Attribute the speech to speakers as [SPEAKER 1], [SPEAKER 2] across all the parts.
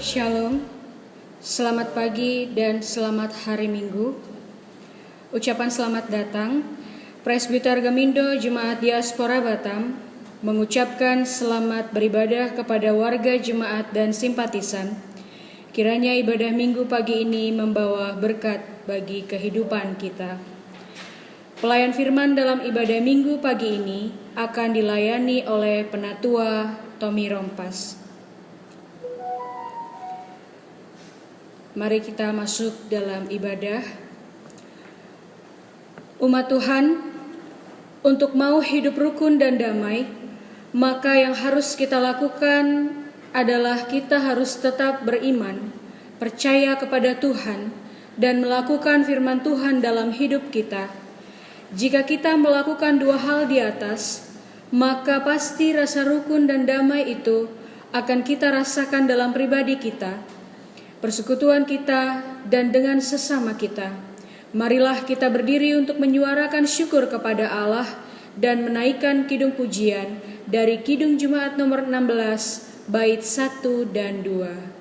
[SPEAKER 1] Shalom, selamat pagi dan selamat hari Minggu. Ucapan selamat datang, Presbiter Gamindo Jemaat Diaspora Batam mengucapkan selamat beribadah kepada warga jemaat dan simpatisan. Kiranya ibadah Minggu pagi ini membawa berkat bagi kehidupan kita. Pelayan firman dalam ibadah Minggu pagi ini akan dilayani oleh Penatua Tommy Rompas. Mari kita masuk dalam ibadah. Umat Tuhan, untuk mau hidup rukun dan damai, maka yang harus kita lakukan adalah kita harus tetap beriman, percaya kepada Tuhan, dan melakukan firman Tuhan dalam hidup kita. Jika kita melakukan dua hal di atas, maka pasti rasa rukun dan damai itu akan kita rasakan dalam pribadi kita, persekutuan kita, dan dengan sesama kita. Marilah kita berdiri untuk menyuarakan syukur kepada Allah dan menaikkan kidung pujian dari Kidung Jemaat nomor 16, bait 1 dan 2.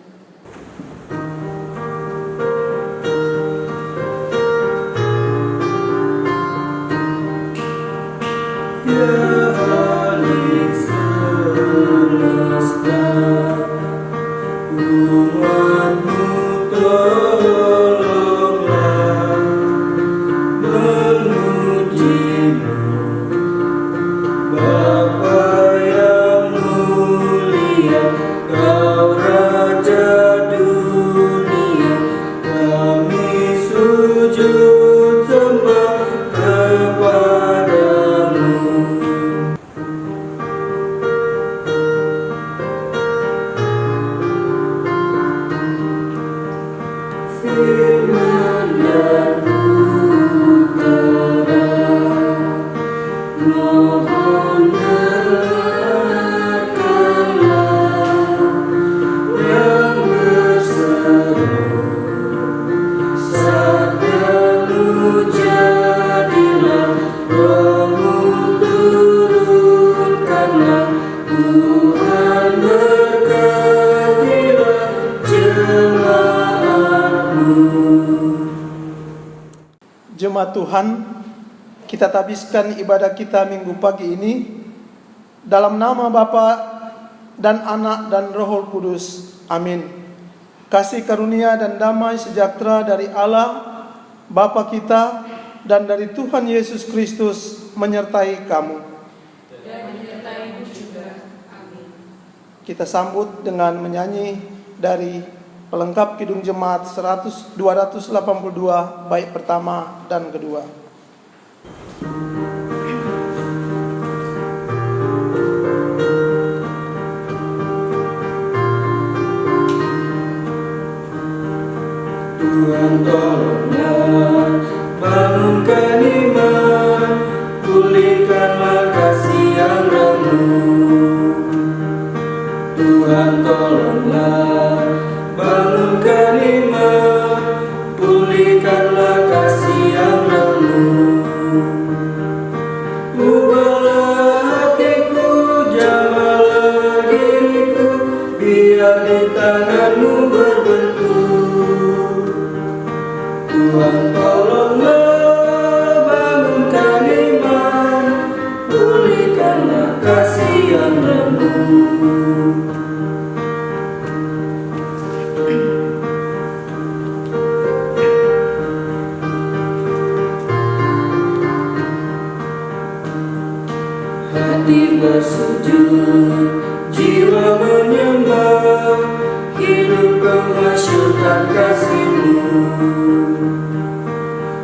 [SPEAKER 2] Jemaat Tuhan, kita tabiskan ibadah kita minggu pagi ini dalam nama Bapa dan Anak dan Roh Kudus. Amin. Kasih karunia dan damai sejahtera dari Allah Bapa kita dan dari Tuhan Yesus Kristus menyertai kamu.
[SPEAKER 1] Dan menyertai juga. Amin.
[SPEAKER 2] Kita sambut dengan menyanyi dari pelengkap Kidung Jemaat 282 bait pertama dan kedua.
[SPEAKER 3] Tuhan tolonglah, bangunkan iman, pulihkanlah kasih yang remuk. Tuhan tolonglah, bangunkan iman, pulihkanlah kasih yang remuk. Ubahlah hatiku, jamahlah diriku, biar di tanganmu berbentuk. Tuhan tolonglah, bangunkan iman, pulihkanlah kasih yang remuk. Hati bersujud, jiwa menyembah, hidup kemasyuran kasih-Mu.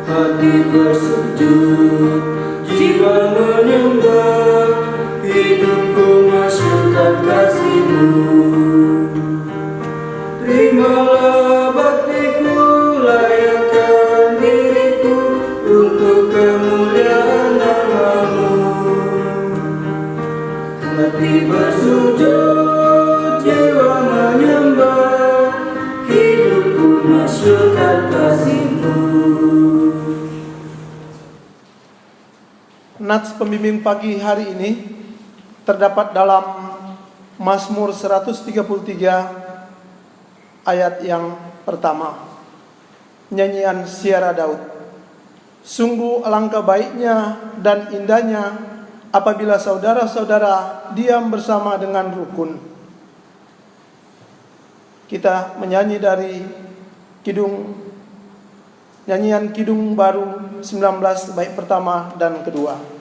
[SPEAKER 3] Hati bersujud, jiwa menyembah, hidup kemasyuran kasih-Mu. Terimalah baktiku, layakkan diriku untuk kemuliaan nama-Mu. Hati bersujud, jiwa menyembah, hidupku masyurkan kasih-Mu.
[SPEAKER 2] Nats pembimbing pagi hari ini terdapat dalam Mazmur 133 ayat yang pertama. Nyanyian Siara Daud. Sungguh alangkah baiknya dan indahnya apabila saudara-saudara diam bersama dengan rukun. Kita menyanyi dari nyanyian Kidung Baru 19 bait pertama dan kedua.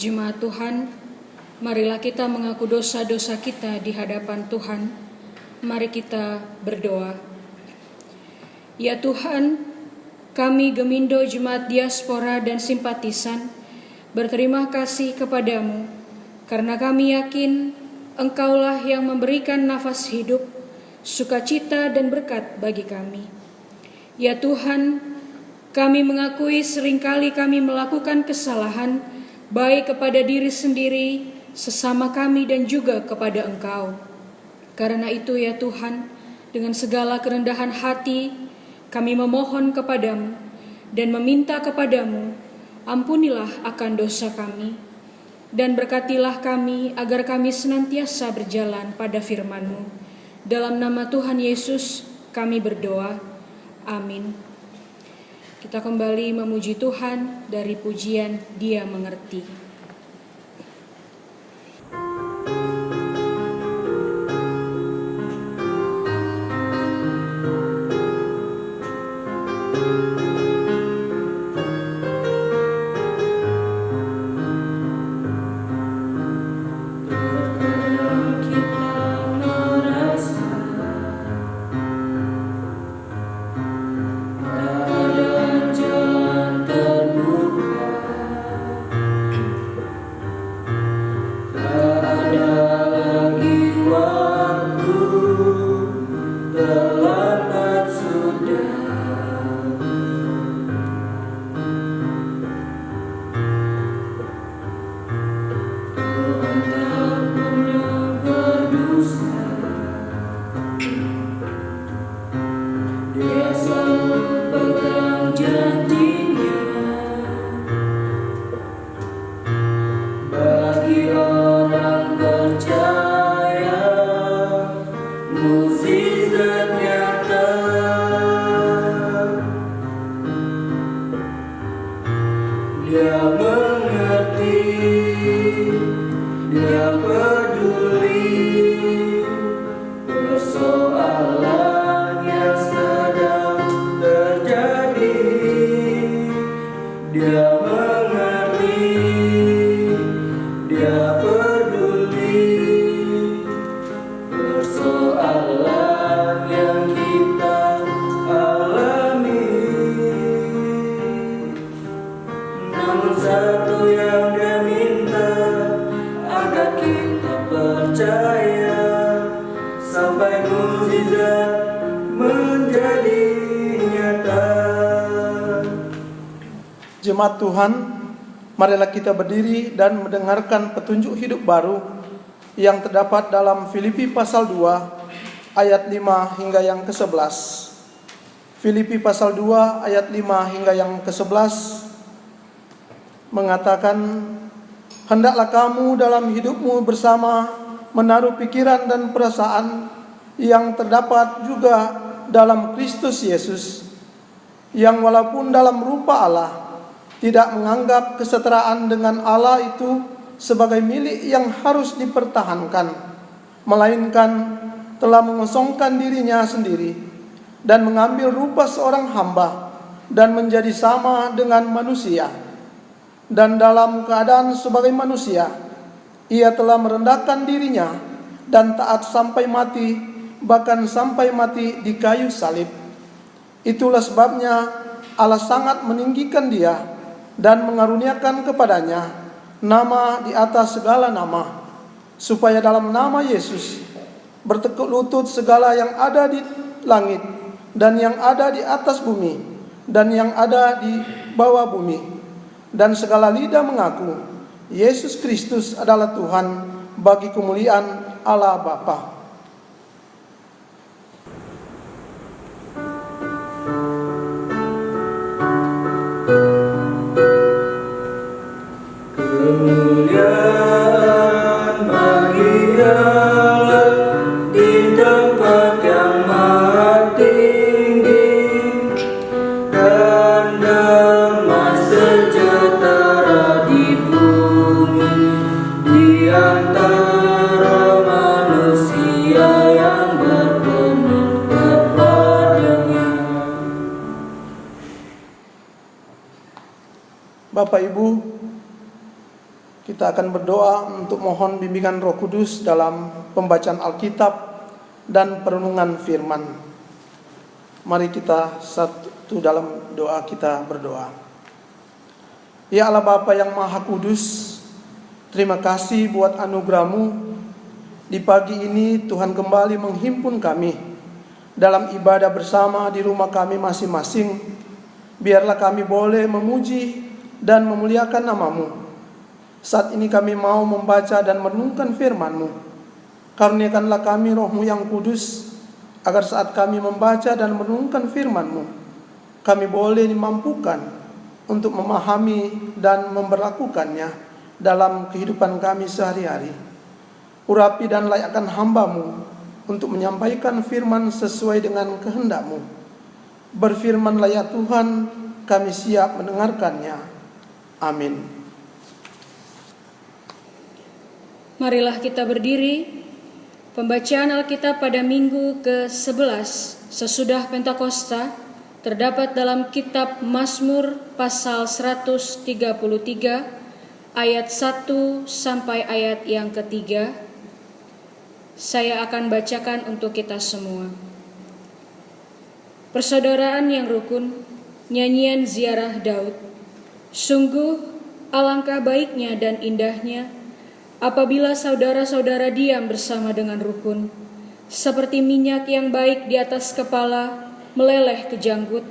[SPEAKER 1] Jemaat Tuhan, marilah kita mengaku dosa-dosa kita di hadapan Tuhan. Mari kita berdoa. Ya Tuhan, kami Gemindo Jemaat Diaspora dan Simpatisan berterima kasih kepadamu karena kami yakin Engkaulah yang memberikan nafas hidup, sukacita dan berkat bagi kami. Ya Tuhan, kami mengakui seringkali kami melakukan kesalahan baik kepada diri sendiri, sesama kami dan juga kepada Engkau. Karena itu ya Tuhan, dengan segala kerendahan hati, kami memohon kepadamu dan meminta kepadamu, ampunilah akan dosa kami, dan berkatilah kami agar kami senantiasa berjalan pada firman-Mu. Dalam nama Tuhan Yesus kami berdoa. Amin. Kita kembali memuji Tuhan dari pujian Dia Mengerti.
[SPEAKER 3] Ada Dia mengerti, Dia peduli persoalan yang sedang terjadi. Dia mengerti, Dia peduli persoalan yang kita alami. Namun satu yang Dia minta, agar kita percaya sampai mukjizat menjadi nyata.
[SPEAKER 2] Jemaat Tuhan, marilah kita berdiri dan mendengarkan petunjuk hidup baru yang terdapat dalam Filipi pasal 2 ayat 5 hingga yang ke-11. Filipi pasal 2 ayat 5 hingga yang ke-11 mengatakan, hendaklah kamu dalam hidupmu bersama menaruh pikiran dan perasaan yang terdapat juga dalam Kristus Yesus, yang walaupun dalam rupa Allah tidak menganggap kesetaraan dengan Allah itu sebagai milik yang harus dipertahankan, melainkan telah mengosongkan dirinya sendiri dan mengambil rupa seorang hamba dan menjadi sama dengan manusia. Dan dalam keadaan sebagai manusia, Ia telah merendahkan dirinya dan taat sampai mati, bahkan sampai mati di kayu salib. Itulah sebabnya Allah sangat meninggikan Dia dan mengaruniakan kepadanya nama di atas segala nama, supaya dalam nama Yesus bertekuk lutut segala yang ada di langit dan yang ada di atas bumi dan yang ada di bawah bumi, dan segala lidah mengaku Yesus Kristus adalah Tuhan, bagi kemuliaan Allah Bapa.
[SPEAKER 3] Kemuliaan bagi Allah di tempat yang maha tinggi, dan damai sejahtera di bumi di antara manusia yang berkenan kepadanya.
[SPEAKER 2] Bapak Ibu, kita akan berdoa untuk mohon bimbingan Roh Kudus dalam pembacaan Alkitab dan perenungan firman. Mari kita satu dalam doa kita berdoa. Ya Allah Bapa yang Maha Kudus, terima kasih buat anugerah-Mu. Di pagi ini Tuhan kembali menghimpun kami dalam ibadah bersama di rumah kami masing-masing. Biarlah kami boleh memuji dan memuliakan nama-Mu. Saat ini kami mau membaca dan merenungkan firman-Mu. Karuniakanlah kami Roh-Mu yang kudus, agar saat kami membaca dan merenungkan firman-Mu, kami boleh dimampukan untuk memahami dan memberlakukannya dalam kehidupan kami sehari-hari. Urapi dan layakkan hamba-Mu untuk menyampaikan firman sesuai dengan kehendak-Mu. Berfirmanlah ya Tuhan, kami siap mendengarkannya. Amin.
[SPEAKER 1] Marilah kita berdiri. Pembacaan Alkitab pada minggu ke-11 sesudah Pentakosta terdapat dalam kitab Mazmur pasal 133 ayat 1 sampai ayat yang ketiga. Saya akan bacakan untuk kita semua. Persaudaraan yang rukun, nyanyian ziarah Daud. Sungguh alangkah baiknya dan indahnya apabila saudara-saudara diam bersama dengan rukun, seperti minyak yang baik di atas kepala meleleh ke janggut,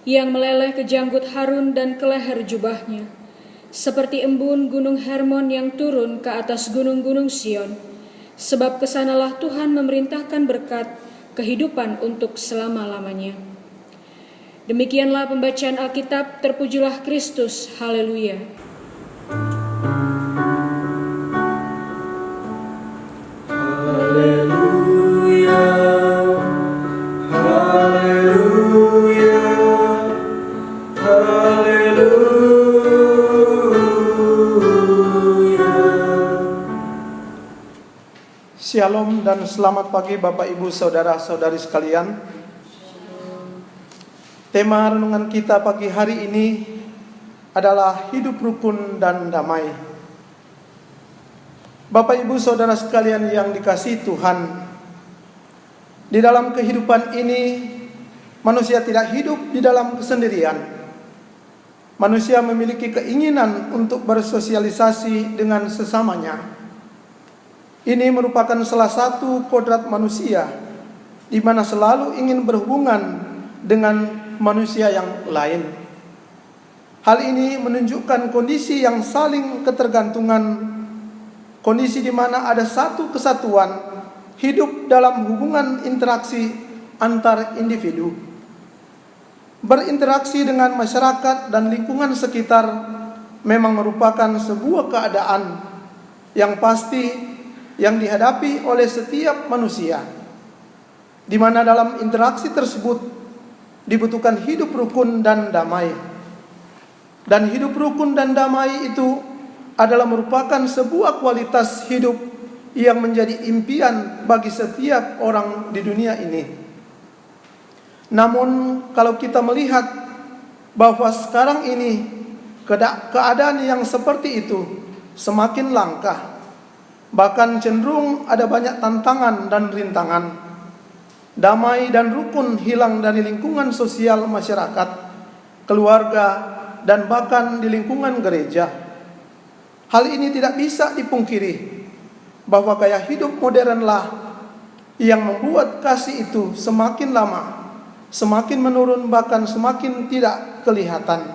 [SPEAKER 1] yang meleleh ke janggut Harun dan ke leher jubahnya, seperti embun gunung Hermon yang turun ke atas gunung-gunung Sion, sebab kesanalah Tuhan memerintahkan berkat kehidupan untuk selama-lamanya. Demikianlah pembacaan Alkitab, terpujilah Kristus, haleluya.
[SPEAKER 3] Haleluya, haleluya, haleluya.
[SPEAKER 2] Shalom dan selamat pagi Bapak Ibu Saudara-saudari sekalian. Tema renungan kita pagi hari ini adalah hidup rukun dan damai. Bapak Ibu Saudara sekalian yang dikasihi Tuhan, di dalam kehidupan ini manusia tidak hidup di dalam kesendirian. Manusia memiliki keinginan untuk bersosialisasi dengan sesamanya. Ini merupakan salah satu kodrat manusia, di mana selalu ingin berhubungan dengan manusia yang lain. Hal ini menunjukkan kondisi yang saling ketergantungan, kondisi di mana ada satu kesatuan hidup dalam hubungan interaksi antar individu. Berinteraksi dengan masyarakat dan lingkungan sekitar memang merupakan sebuah keadaan yang pasti yang dihadapi oleh setiap manusia, di mana dalam interaksi tersebut dibutuhkan hidup rukun dan damai. Dan hidup rukun dan damai itu adalah merupakan sebuah kualitas hidup yang menjadi impian bagi setiap orang di dunia ini. Namun kalau kita melihat bahwa sekarang ini keadaan yang seperti itu semakin langka, bahkan cenderung ada banyak tantangan dan rintangan. Damai dan rukun hilang dari lingkungan sosial masyarakat, keluarga, dan bahkan di lingkungan gereja. Hal ini tidak bisa dipungkiri bahwa gaya hidup modernlah yang membuat kasih itu semakin lama, semakin menurun, bahkan semakin tidak kelihatan.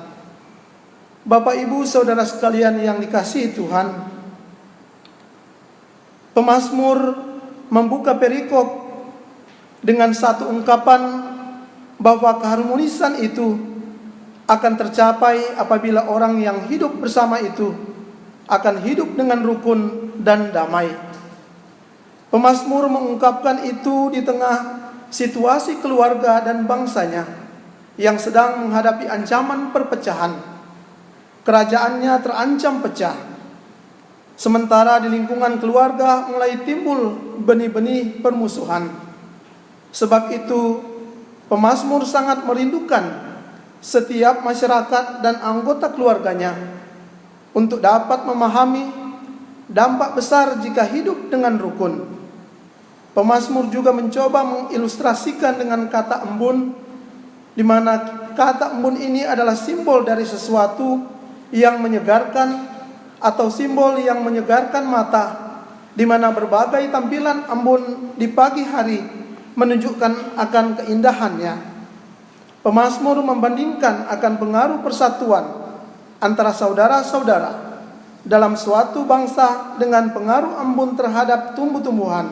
[SPEAKER 2] Bapak Ibu Saudara sekalian yang dikasihi Tuhan, pemazmur membuka perikop dengan satu ungkapan bahwa keharmonisan itu akan tercapai apabila orang yang hidup bersama itu akan hidup dengan rukun dan damai. Pemazmur mengungkapkan itu di tengah situasi keluarga dan bangsanya yang sedang menghadapi ancaman perpecahan. Kerajaannya terancam pecah. Sementara di lingkungan keluarga mulai timbul benih-benih permusuhan. Sebab itu, pemazmur sangat merindukan setiap masyarakat dan anggota keluarganya untuk dapat memahami dampak besar jika hidup dengan rukun. Pemazmur juga mencoba mengilustrasikan dengan kata embun, di mana kata embun ini adalah simbol dari sesuatu yang menyegarkan atau simbol yang menyegarkan mata, di mana berbagai tampilan embun di pagi hari menunjukkan akan keindahannya. Pemazmur membandingkan akan pengaruh persatuan antara saudara-saudara dalam suatu bangsa dengan pengaruh embun terhadap tumbuh-tumbuhan,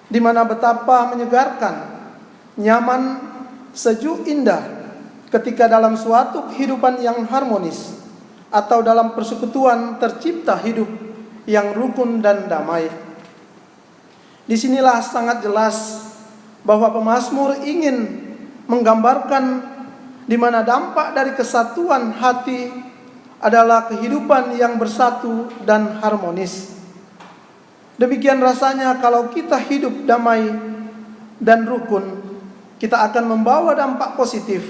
[SPEAKER 2] di mana betapa menyegarkan, nyaman, sejuk, indah ketika dalam suatu kehidupan yang harmonis atau dalam persekutuan tercipta hidup yang rukun dan damai. Disinilah sangat jelas bahwa pemazmur ingin menggambarkan di mana dampak dari kesatuan hati adalah kehidupan yang bersatu dan harmonis. Demikian rasanya kalau kita hidup damai dan rukun, kita akan membawa dampak positif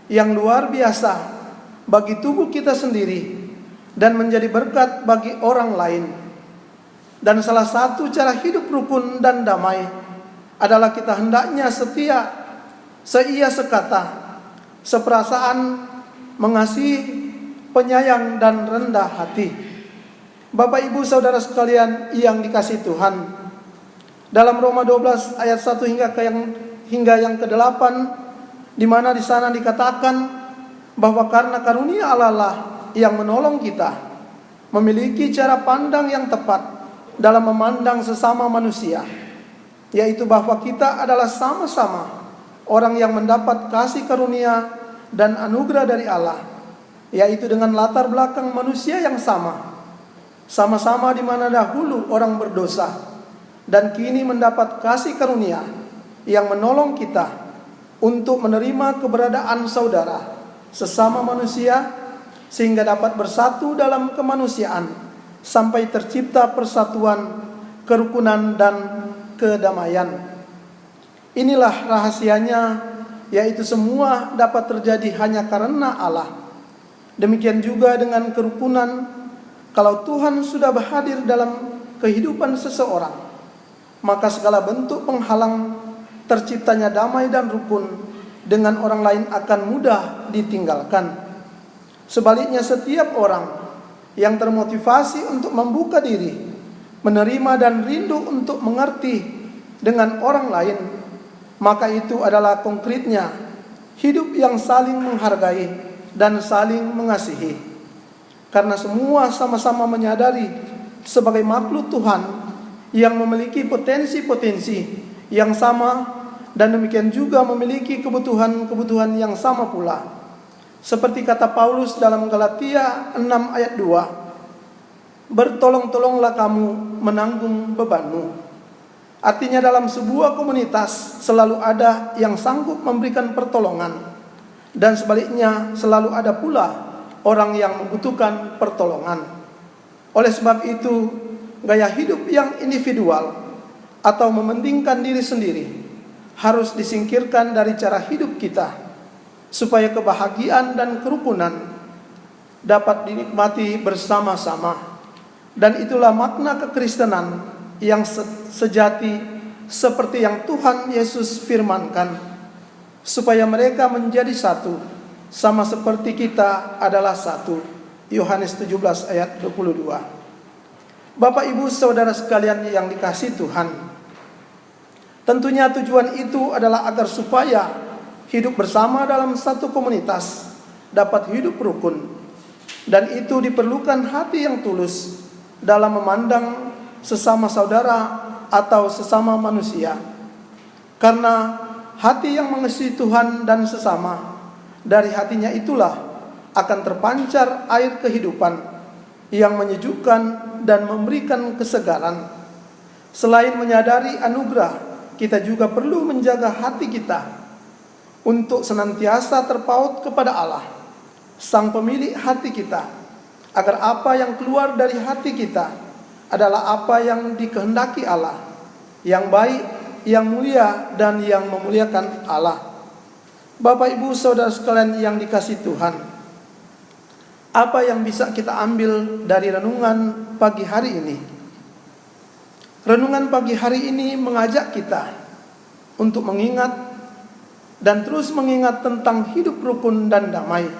[SPEAKER 2] yang luar biasa bagi tubuh kita sendiri dan menjadi berkat bagi orang lain. Dan salah satu cara hidup rukun dan damai adalah kita hendaknya setia, seia sekata, seperasaan, mengasihi, penyayang, dan rendah hati. Bapak Ibu Saudara sekalian yang dikasihi Tuhan, dalam Roma 12 ayat 1 hingga yang ke-8, di mana di sana dikatakan bahwa karena karunia Allah lah yang menolong kita memiliki cara pandang yang tepat dalam memandang sesama manusia, yaitu bahwa kita adalah sama-sama orang yang mendapat kasih karunia dan anugerah dari Allah, yaitu dengan latar belakang manusia yang sama-sama di mana dahulu orang berdosa dan kini mendapat kasih karunia yang menolong kita untuk menerima keberadaan saudara sesama manusia, sehingga dapat bersatu dalam kemanusiaan sampai tercipta persatuan kerukunan, dan kedamaian. Inilah rahasianya, yaitu semua dapat terjadi hanya karena Allah. Demikian juga dengan kerukunan, kalau Tuhan sudah berhadir dalam kehidupan seseorang, maka segala bentuk penghalang terciptanya damai dan rukun dengan orang lain akan mudah ditinggalkan. Sebaliknya, setiap orang yang termotivasi untuk membuka diri, menerima dan rindu untuk mengerti dengan orang lain, maka itu adalah konkretnya hidup yang saling menghargai dan saling mengasihi. Karena semua sama-sama menyadari sebagai makhluk Tuhan yang memiliki potensi-potensi yang sama, dan demikian juga memiliki kebutuhan-kebutuhan yang sama pula. Seperti kata Paulus dalam Galatia 6 ayat 2, bertolong-tolonglah kamu menanggung bebanmu. Artinya dalam sebuah komunitas selalu ada yang sanggup memberikan pertolongan, dan sebaliknya selalu ada pula orang yang membutuhkan pertolongan. Oleh sebab itu, gaya hidup yang individual atau mementingkan diri sendiri harus disingkirkan dari cara hidup kita, supaya kebahagiaan dan kerukunan dapat dinikmati bersama-sama. Dan itulah makna kekristenan yang sejati, seperti yang Tuhan Yesus firmankan, supaya mereka menjadi satu, sama seperti kita adalah satu. Yohanes 17 ayat 22. Bapak, Ibu, Saudara sekalian yang dikasihi Tuhan, tentunya tujuan itu adalah agar supaya hidup bersama dalam satu komunitas dapat hidup rukun, dan itu diperlukan hati yang tulus dalam memandang sesama saudara atau sesama manusia. Karena hati yang mengasihi Tuhan dan sesama, dari hatinya itulah akan terpancar air kehidupan yang menyejukkan dan memberikan kesegaran. Selain menyadari anugerah, kita juga perlu menjaga hati kita untuk senantiasa terpaut kepada Allah, Sang Pemilik hati kita, agar apa yang keluar dari hati kita adalah apa yang dikehendaki Allah, yang baik, yang mulia, dan yang memuliakan Allah. Bapak, Ibu, Saudara sekalian yang dikasihi Tuhan, apa yang bisa kita ambil dari renungan pagi hari ini? Renungan pagi hari ini mengajak kita untuk mengingat dan terus mengingat tentang hidup rukun dan damai,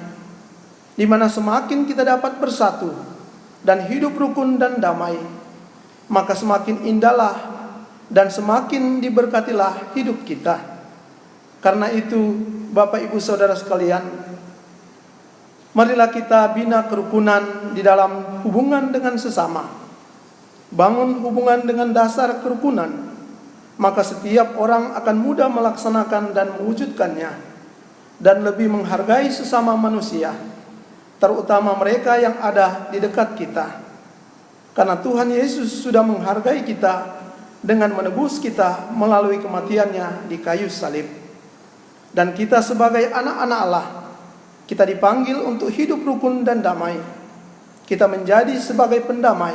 [SPEAKER 2] di mana semakin kita dapat bersatu dan hidup rukun dan damai, maka semakin indahlah dan semakin diberkatilah hidup kita. Karena itu, Bapak, Ibu, Saudara sekalian, marilah kita bina kerukunan di dalam hubungan dengan sesama. Bangun hubungan dengan dasar kerukunan, maka setiap orang akan mudah melaksanakan dan mewujudkannya, dan lebih menghargai sesama manusia, terutama mereka yang ada di dekat kita. Karena Tuhan Yesus sudah menghargai kita dengan menebus kita melalui kematiannya di kayu salib. Dan kita sebagai anak-anak Allah, kita dipanggil untuk hidup rukun dan damai. Kita menjadi sebagai pendamai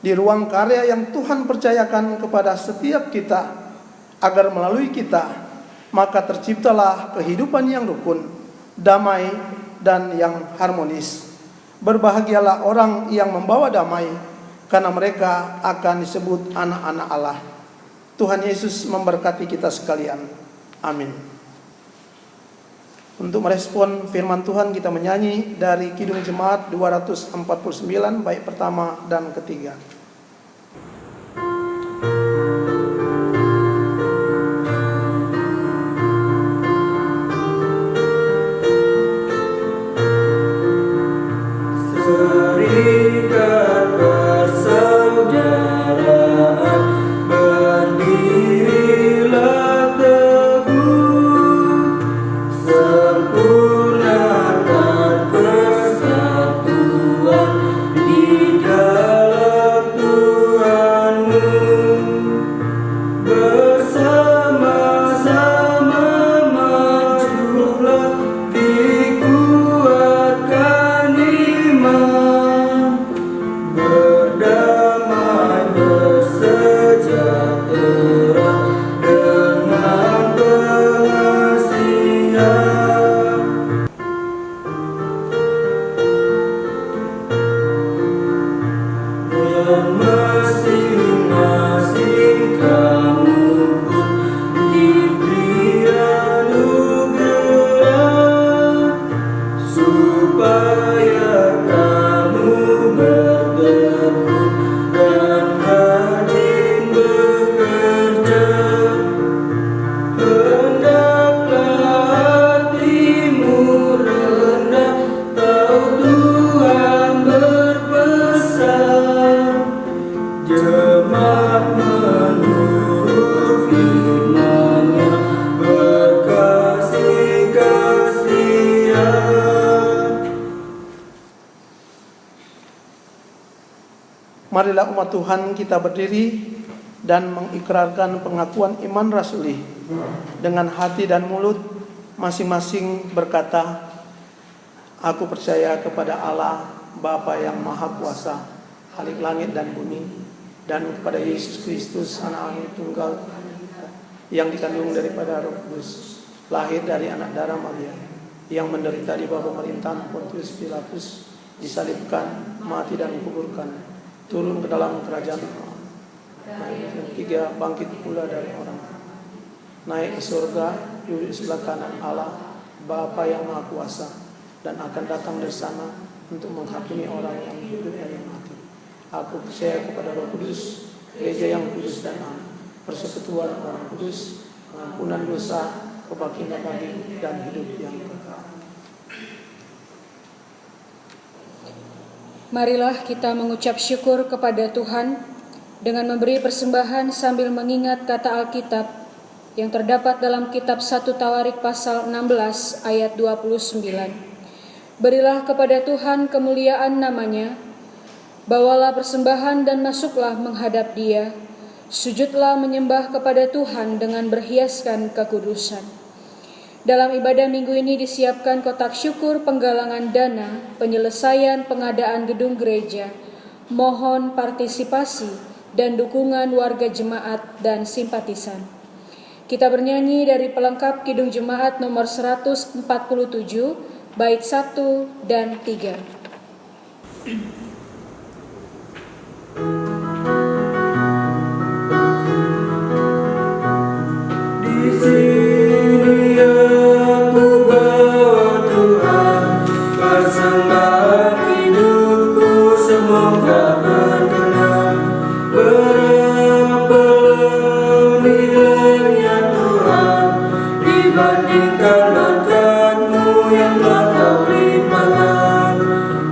[SPEAKER 2] di ruang karya yang Tuhan percayakan kepada setiap kita, agar melalui kita maka terciptalah kehidupan yang rukun, damai, dan yang harmonis. Berbahagialah orang yang membawa damai, karena mereka akan disebut anak-anak Allah. Tuhan Yesus memberkati kita sekalian. Amin. Untuk merespon firman Tuhan, kita menyanyi dari Kidung Jemaat 249 bait pertama dan ketiga.
[SPEAKER 3] Serikat persaudaraan, berdirilah teguh, sempurnakan persatuan di dalam Tuhanmu.
[SPEAKER 2] Marilah umat Tuhan kita berdiri dan mengikrarkan pengakuan iman rasuli dengan hati dan mulut masing-masing berkata, aku percaya kepada Allah Bapa yang Maha Kuasa, Khalik langit dan bumi, dan kepada Yesus Kristus anak Allah tunggal yang dikandung daripada Roh Kudus, lahir dari anak darah Maria, yang menderita di bawah pemerintahan Pontius Pilatus, disalibkan, mati dan dikuburkan, turun ke dalam kerajaan Allah. Yang ketiga bangkit pula dari orang, naik ke surga, duduk di sebelah kanan Allah Bapa yang Maha Kuasa, dan akan datang dari sana untuk menghakimi orang yang hidup dan yang mati. Aku percaya kepada Roh Kudus, gereja yang kudus dan am, persekutuan orang kudus, pengampunan dosa, kebangkitan bagi dan hidup yang kekal.
[SPEAKER 1] Marilah kita mengucap syukur kepada Tuhan dengan memberi persembahan sambil mengingat kata Alkitab yang terdapat dalam kitab 1 Tawarik pasal 16 ayat 29. Berilah kepada Tuhan kemuliaan namanya, bawalah persembahan dan masuklah menghadap Dia, sujudlah menyembah kepada Tuhan dengan berhiaskan kekudusan. Dalam ibadah minggu ini disiapkan kotak syukur penggalangan dana, penyelesaian pengadaan gedung gereja, mohon partisipasi dan dukungan warga jemaat dan simpatisan. Kita bernyanyi dari pelengkap Kidung Jemaat nomor 147, bait 1 dan 3.
[SPEAKER 3] Di sini aku berdoa, persembahan hidupku semoga berkenan. Berapa nilainya Tuhan dibandingkan berkat-Mu yang telah Kau limpahkan.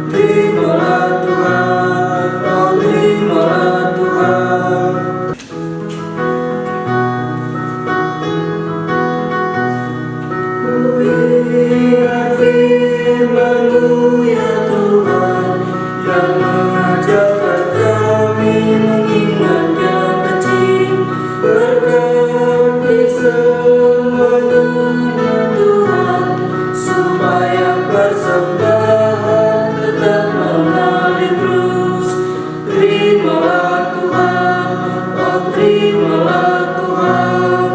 [SPEAKER 3] Terimalah Tuhan, oh terimalah Tuhan. Ingat firman-Mu ya Tuhan, yang mengajarkan kami mengingatnya kecil. Berkati semuanya ya Tuhan, supaya persembahan tetap mengalir terus. Terimalah Tuhan, oh terimalah Tuhan.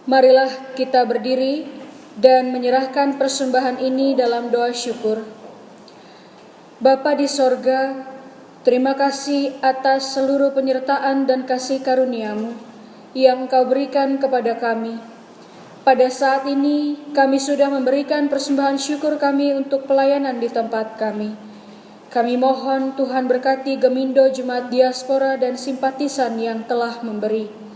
[SPEAKER 1] Marilah kita berdiri dan menyerahkan persembahan ini dalam doa syukur. Bapa di sorga, terima kasih atas seluruh penyertaan dan kasih karunia-Mu yang Engkau berikan kepada kami. Pada saat ini, kami sudah memberikan persembahan syukur kami untuk pelayanan di tempat kami. Kami mohon Tuhan berkati Gemindo Jemaat Diaspora dan simpatisan yang telah memberi.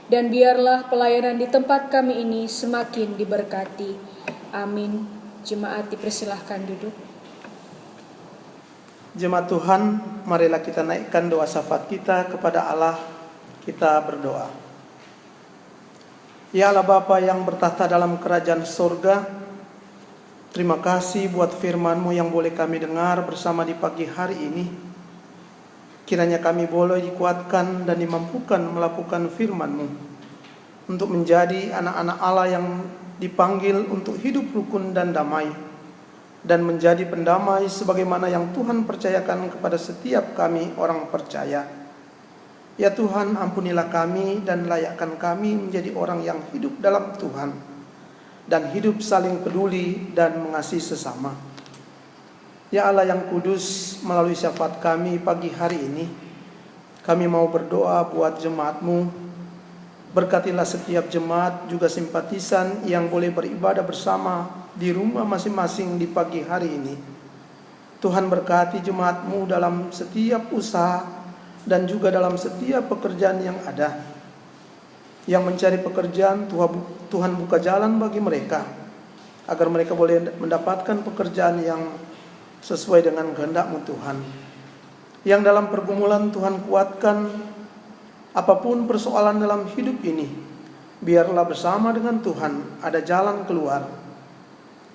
[SPEAKER 1] Dan biarlah pelayanan di tempat kami ini semakin diberkati. Amin. Jemaat dipersilahkan duduk.
[SPEAKER 2] Jemaat Tuhan, marilah kita naikkan doa syafaat kita kepada Allah. Kita berdoa. Ya Allah Bapa yang bertahta dalam kerajaan surga, terima kasih buat firman-Mu yang boleh kami dengar bersama di pagi hari ini. Kiranya kami boleh dikuatkan dan dimampukan melakukan firman-Mu untuk menjadi anak-anak Allah yang dipanggil untuk hidup rukun dan damai, dan menjadi pendamai sebagaimana yang Tuhan percayakan kepada setiap kami orang percaya. Ya Tuhan, ampunilah kami dan layakkan kami menjadi orang yang hidup dalam Tuhan dan hidup saling peduli dan mengasihi sesama. Ya Allah yang kudus, melalui syafaat kami pagi hari ini, kami mau berdoa buat jemaat-Mu. Berkatilah setiap jemaat juga simpatisan yang boleh beribadah bersama di rumah masing-masing di pagi hari ini. Tuhan berkati jemaat-Mu dalam setiap usaha dan juga dalam setiap pekerjaan yang ada. Yang mencari pekerjaan, Tuhan buka jalan bagi mereka, agar mereka boleh mendapatkan pekerjaan yang sesuai dengan kehendak-Mu Tuhan. Yang dalam pergumulan Tuhan kuatkan, apapun persoalan dalam hidup ini, biarlah bersama dengan Tuhan ada jalan keluar.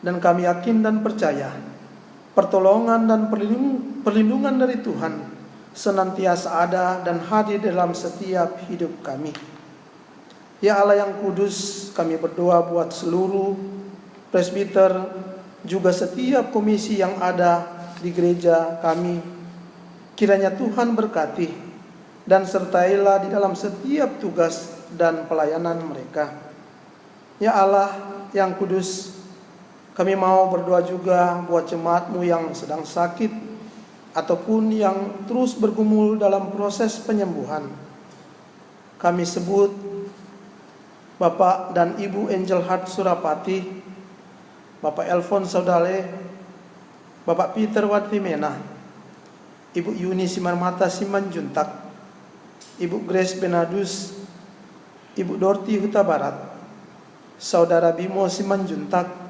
[SPEAKER 2] Dan kami yakin dan percaya, pertolongan dan perlindungan dari Tuhan senantiasa ada dan hadir dalam setiap hidup kami. Ya Allah yang kudus, kami berdoa buat seluruh presbiter, juga setiap komisi yang ada di gereja kami. Kiranya Tuhan berkati dan sertailah di dalam setiap tugas dan pelayanan mereka. Ya Allah yang kudus, kami mau berdoa juga buat jemaat-Mu yang sedang sakit ataupun yang terus bergumul dalam proses penyembuhan. Kami sebut Bapak dan Ibu Angel Heart Surapati, Bapak Elfon Saudale, Bapak Peter Watimena, Ibu Yuni Simarmata Simanjuntak, Ibu Grace Benadus, Ibu Dorti Huta Barat, Saudara Bimo Simanjuntak,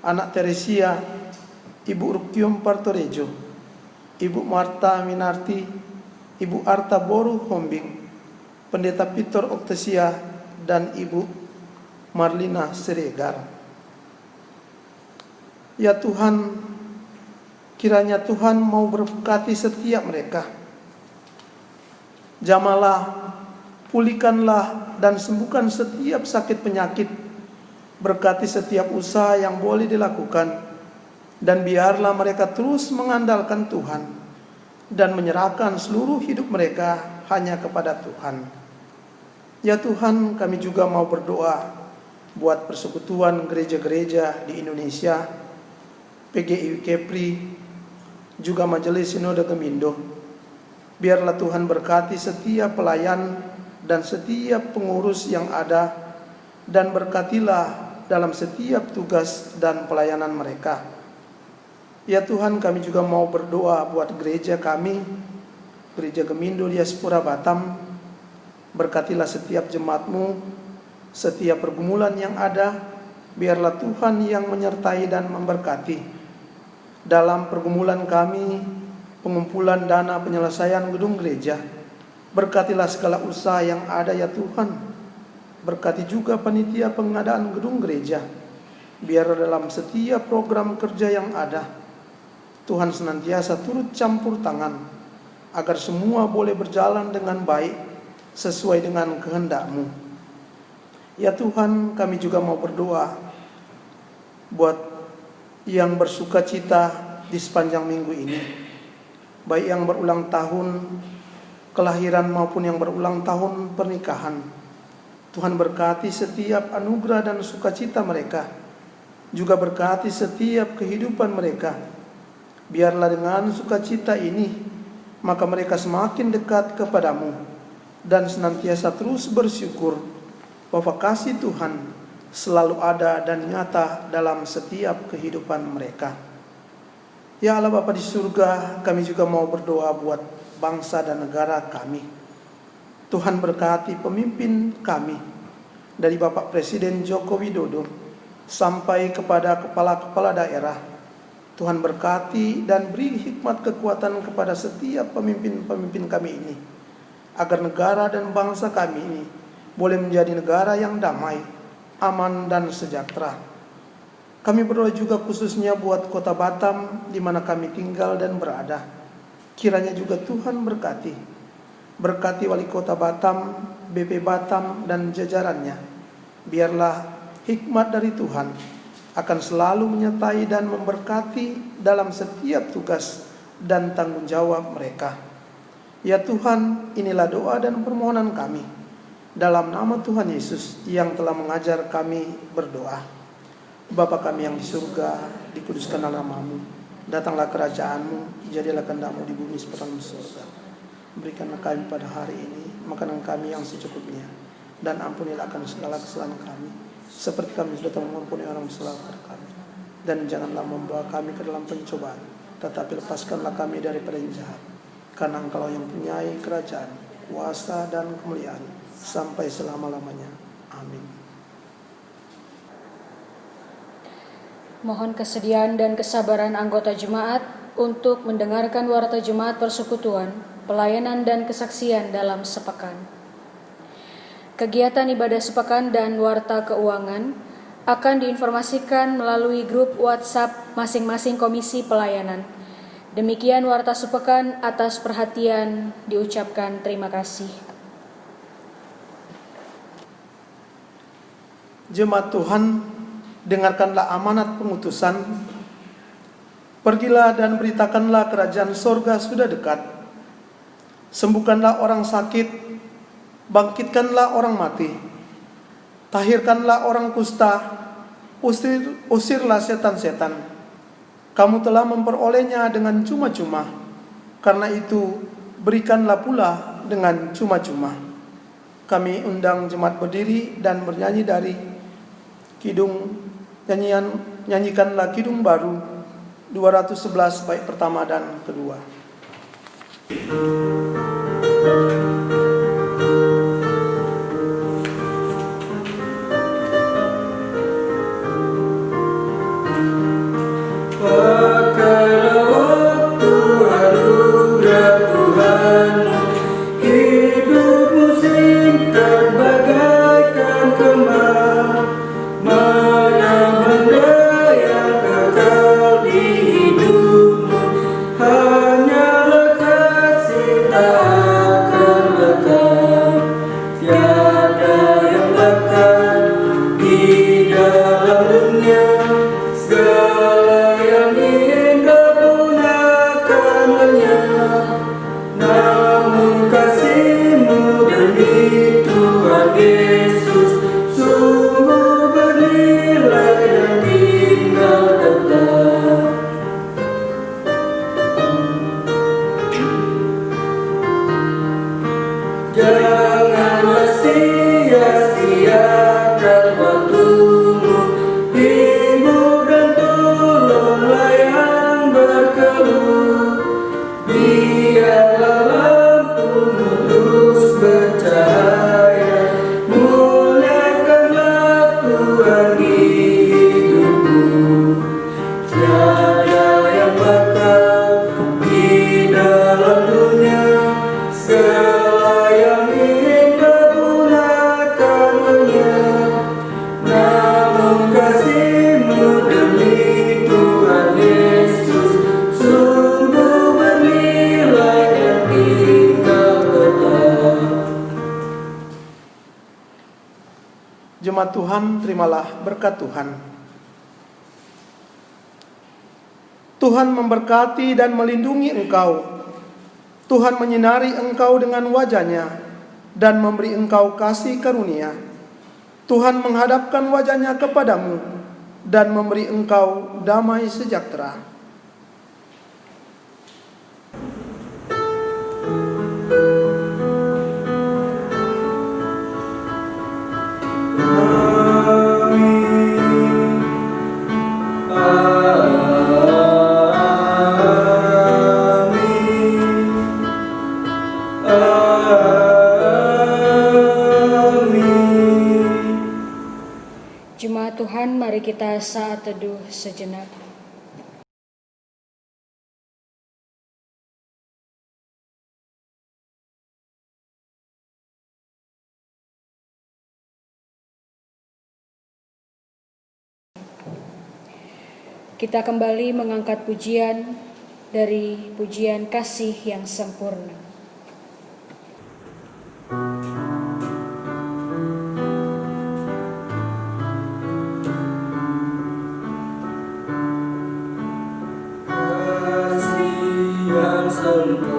[SPEAKER 2] Anak Teresia, Ibu Rukyum Partorejo, Ibu Marta Minarti, Ibu Arta Boru Hombing, Pendeta Peter Oktasia, dan Ibu Marlina Siregar. Ya Tuhan, kiranya Tuhan mau berkati setiap mereka. Jamalah, pulihkanlah dan sembuhkan setiap sakit penyakit. Berkati setiap usaha yang boleh dilakukan. Dan biarlah mereka terus mengandalkan Tuhan dan menyerahkan seluruh hidup mereka hanya kepada Tuhan. Ya Tuhan, kami juga mau berdoa buat persekutuan gereja-gereja di Indonesia, PGI Kepri, juga Majelis Sinode Gemindo. Biarlah Tuhan berkati setiap pelayan dan setiap pengurus yang ada, dan berkatilah dalam setiap tugas dan pelayanan mereka. Ya Tuhan, kami juga mau berdoa buat gereja kami, Gereja Gemindo Diaspora Batam. Berkatilah setiap jemaat-Mu, setiap pergumulan yang ada, biarlah Tuhan yang menyertai dan memberkati. Dalam pergumulan kami, pengumpulan dana penyelesaian gedung gereja, berkatilah segala usaha yang ada ya Tuhan. Berkati juga panitia pengadaan gedung gereja. Biar dalam setiap program kerja yang ada, Tuhan senantiasa turut campur tangan, agar semua boleh berjalan dengan baik, sesuai dengan kehendak-Mu. Ya Tuhan, kami juga mau berdoa buat yang bersuka cita di sepanjang minggu ini, baik yang berulang tahun kelahiran maupun yang berulang tahun pernikahan. Tuhan berkati setiap anugerah dan sukacita mereka, juga berkati setiap kehidupan mereka. Biarlah dengan sukacita ini, maka mereka semakin dekat kepadamu dan senantiasa terus bersyukur bahwa kasih Tuhan selalu ada dan nyata dalam setiap kehidupan mereka. Ya Allah Bapa di surga, kami juga mau berdoa buat bangsa dan negara kami. Tuhan berkati pemimpin kami, dari Bapak Presiden Joko Widodo sampai kepada kepala-kepala daerah. Tuhan berkati dan beri hikmat kekuatan kepada setiap pemimpin-pemimpin kami ini, agar negara dan bangsa kami ini boleh menjadi negara yang damai, aman dan sejahtera. Kami berdoa juga khususnya buat kota Batam di mana kami tinggal dan berada. Kiranya juga Tuhan berkati wali kota Batam, BP Batam dan jajarannya. Biarlah hikmat dari Tuhan akan selalu menyertai dan memberkati dalam setiap tugas dan tanggung jawab mereka. Ya Tuhan, inilah doa dan permohonan kami dalam nama Tuhan Yesus yang telah mengajar kami berdoa. Bapa kami yang di surga, dikuduskanlah nama-Mu, datanglah kerajaan-Mu, jadilah kehendak-Mu di bumi seperti di surga. Berikanlah kami pada hari ini makanan kami yang secukupnya, dan ampunilah akan segala kesalahan kami, seperti kami sudah mengampuni orang bersalah kepada kami. Dan janganlah membawa kami ke dalam pencobaan, tetapi lepaskanlah kami daripada yang jahat. Karena Engkau yang mempunyai kerajaan, kuasa dan kemuliaan sampai selama-lamanya. Amin.
[SPEAKER 1] Mohon kesediaan dan kesabaran anggota jemaat untuk mendengarkan warta jemaat persekutuan, pelayanan dan kesaksian dalam sepekan. Kegiatan ibadah sepekan dan warta keuangan akan diinformasikan melalui grup WhatsApp masing-masing komisi pelayanan. Demikian warta sepekan, atas perhatian diucapkan terima kasih.
[SPEAKER 2] Jemaat Tuhan, dengarkanlah amanat pengutusan. Pergilah dan beritakanlah kerajaan sorga sudah dekat. Sembuhkanlah orang sakit, bangkitkanlah orang mati, tahirkanlah orang kusta, usirlah setan-setan. Kamu telah memperolehnya dengan cuma-cuma, karena itu berikanlah pula dengan cuma-cuma. Kami undang jemaat berdiri dan bernyanyi dari nyanyikanlah kidung baru 211 bait pertama dan kedua. Jemaat Tuhan, terimalah berkat Tuhan. Tuhan memberkati dan melindungi engkau. Tuhan menyinari engkau dengan wajah-Nya dan memberi engkau kasih karunia. Tuhan menghadapkan wajah-Nya kepadamu dan memberi engkau damai sejahtera.
[SPEAKER 1] Jemaat Tuhan, mari kita saat teduh sejenak. Kita kembali mengangkat pujian dari pujian kasih yang sempurna.
[SPEAKER 3] Kasih yang sempurna.